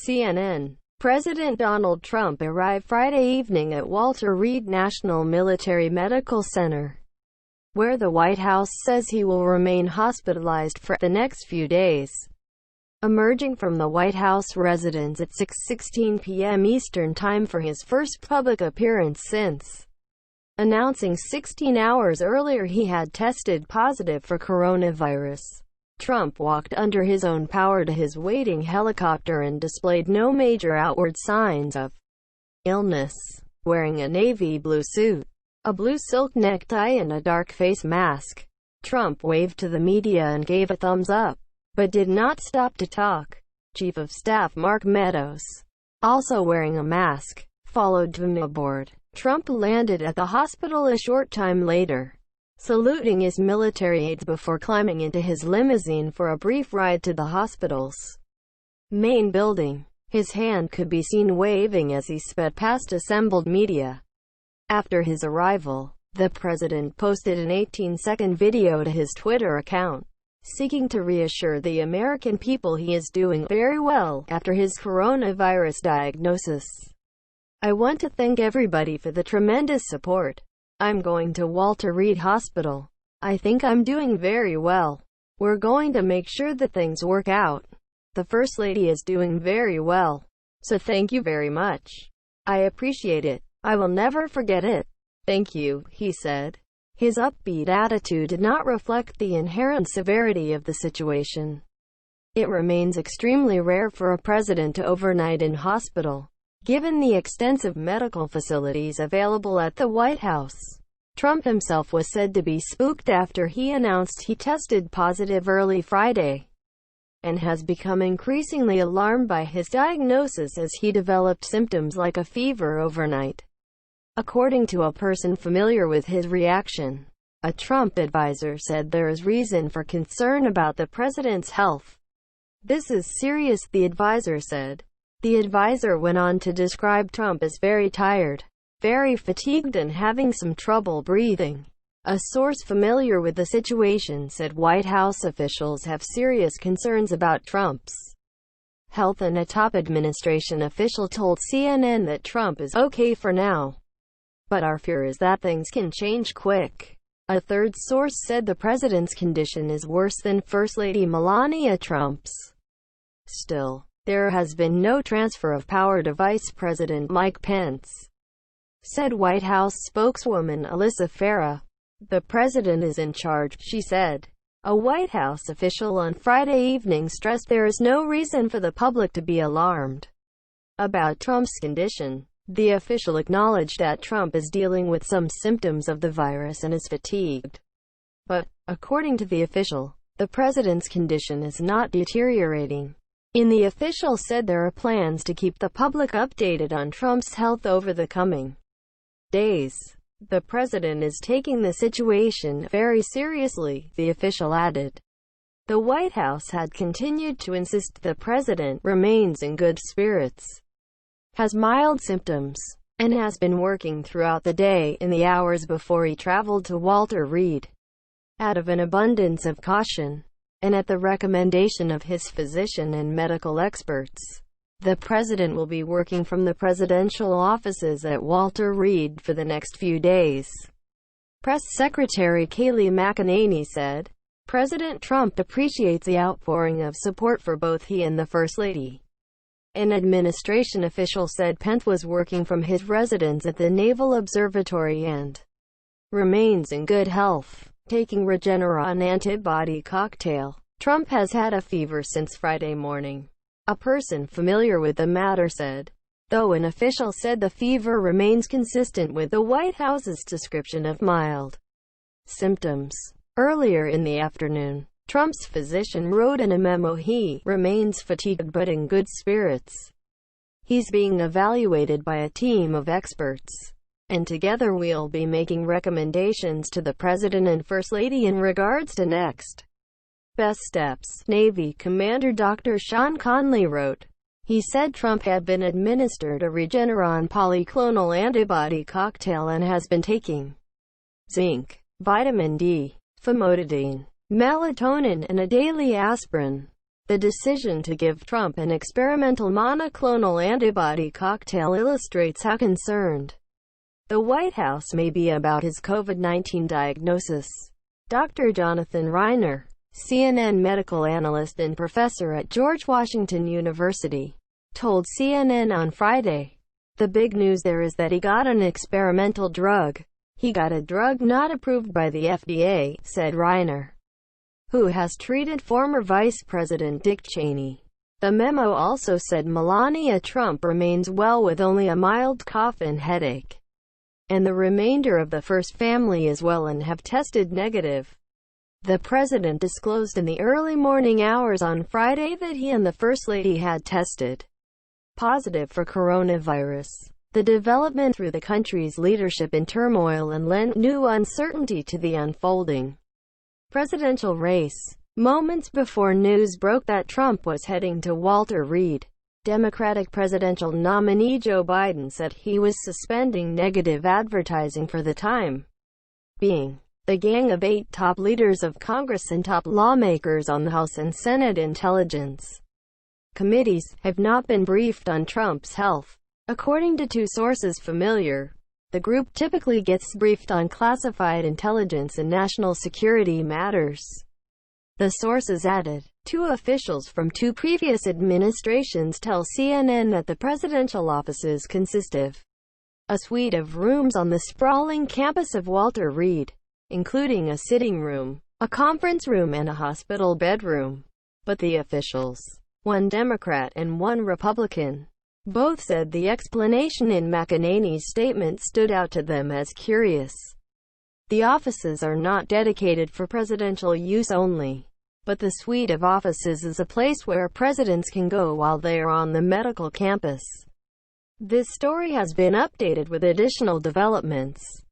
CNN. President Donald Trump arrived Friday evening at Walter Reed National Military Medical Center, where the White House says he will remain hospitalized for the next few days. Emerging from the White House residence at 6:16 p.m. Eastern Time for his first public appearance since announcing 16 hours earlier he had tested positive for coronavirus, Trump walked under his own power to his waiting helicopter and displayed no major outward signs of illness. Wearing a navy blue suit, a blue silk necktie and a dark face mask, Trump waved to the media and gave a thumbs up, but did not stop to talk. Chief of Staff Mark Meadows, also wearing a mask, followed him aboard. Trump landed at the hospital a short time later, saluting his military aides before climbing into his limousine for a brief ride to the hospital's main building. His hand could be seen waving as he sped past assembled media. After his arrival, the president posted an 18-second video to his Twitter account, seeking to reassure the American people he is doing very well after his coronavirus diagnosis. "I want to thank everybody for the tremendous support. I'm going to Walter Reed Hospital. I think I'm doing very well. We're going to make sure that things work out. The First Lady is doing very well. So thank you very much. I appreciate it. I will never forget it. Thank you," he said. His upbeat attitude did not reflect the inherent severity of the situation. It remains extremely rare for a president to overnight in hospital, given the extensive medical facilities available at the White House. Trump himself was said to be spooked after he announced he tested positive early Friday, and has become increasingly alarmed by his diagnosis as he developed symptoms like a fever overnight. According to a person familiar with his reaction, a Trump advisor said there is reason for concern about the president's health. "This is serious," the advisor said. The advisor went on to describe Trump as very tired, very fatigued and having some trouble breathing. A source familiar with the situation said White House officials have serious concerns about Trump's health, and a top administration official told CNN that Trump is okay for now, but our fear is that things can change quick. A third source said the president's condition is worse than First Lady Melania Trump's. Still, there has been no transfer of power to Vice President Mike Pence, said White House spokeswoman Alyssa Farah. "The president is in charge," she said. A White House official on Friday evening stressed there is no reason for the public to be alarmed about Trump's condition. The official acknowledged that Trump is dealing with some symptoms of the virus and is fatigued. But, according to the official, the president's condition is not deteriorating. The official said there are plans to keep the public updated on Trump's health over the coming days. "The president is taking the situation very seriously," the official added. The White House had continued to insist the president remains in good spirits, has mild symptoms, and has been working throughout the day in the hours before he traveled to Walter Reed. Out of an abundance of caution, and at the recommendation of his physician and medical experts, the president will be working from the presidential offices at Walter Reed for the next few days. Press Secretary Kayleigh McEnany said, "President Trump appreciates the outpouring of support for both he and the First Lady." An administration official said Pence was working from his residence at the Naval Observatory and remains in good health, taking Regeneron antibody cocktail. Trump has had a fever since Friday morning, a person familiar with the matter said, though an official said the fever remains consistent with the White House's description of mild symptoms. Earlier in the afternoon, Trump's physician wrote in a memo he remains fatigued but in good spirits. He's being evaluated by a team of experts, and together we'll be making recommendations to the President and First Lady in regards to next best steps, Navy Commander Dr. Sean Conley wrote. He said Trump had been administered a Regeneron polyclonal antibody cocktail and has been taking zinc, vitamin D, famotidine, melatonin and a daily aspirin. The decision to give Trump an experimental monoclonal antibody cocktail illustrates how concerned the White House may be about his COVID-19 diagnosis. Dr. Jonathan Reiner, CNN medical analyst and professor at George Washington University, told CNN on Friday, "The big news there is that he got an experimental drug. He got a drug not approved by the FDA," said Reiner, who has treated former Vice President Dick Cheney. The memo also said Melania Trump remains well with only a mild cough and headache, and the remainder of the first family is well and have tested negative. The president disclosed in the early morning hours on Friday that he and the First Lady had tested positive for coronavirus. The development threw the country's leadership in turmoil and lent new uncertainty to the unfolding presidential race. Moments before news broke that Trump was heading to Walter Reed, Democratic presidential nominee Joe Biden said he was suspending negative advertising for the time being. The gang of 8 top leaders of Congress and top lawmakers on the House and Senate Intelligence committees have not been briefed on Trump's health. According to 2 sources familiar, the group typically gets briefed on classified intelligence and national security matters. The sources added, 2 officials from 2 previous administrations tell CNN that the presidential offices consist of a suite of rooms on the sprawling campus of Walter Reed, including a sitting room, a conference room and a hospital bedroom. But the officials, 1 Democrat and 1 Republican, both said the explanation in McEnany's statement stood out to them as curious. The offices are not dedicated for presidential use only, but the suite of offices is a place where presidents can go while they are on the medical campus. This story has been updated with additional developments.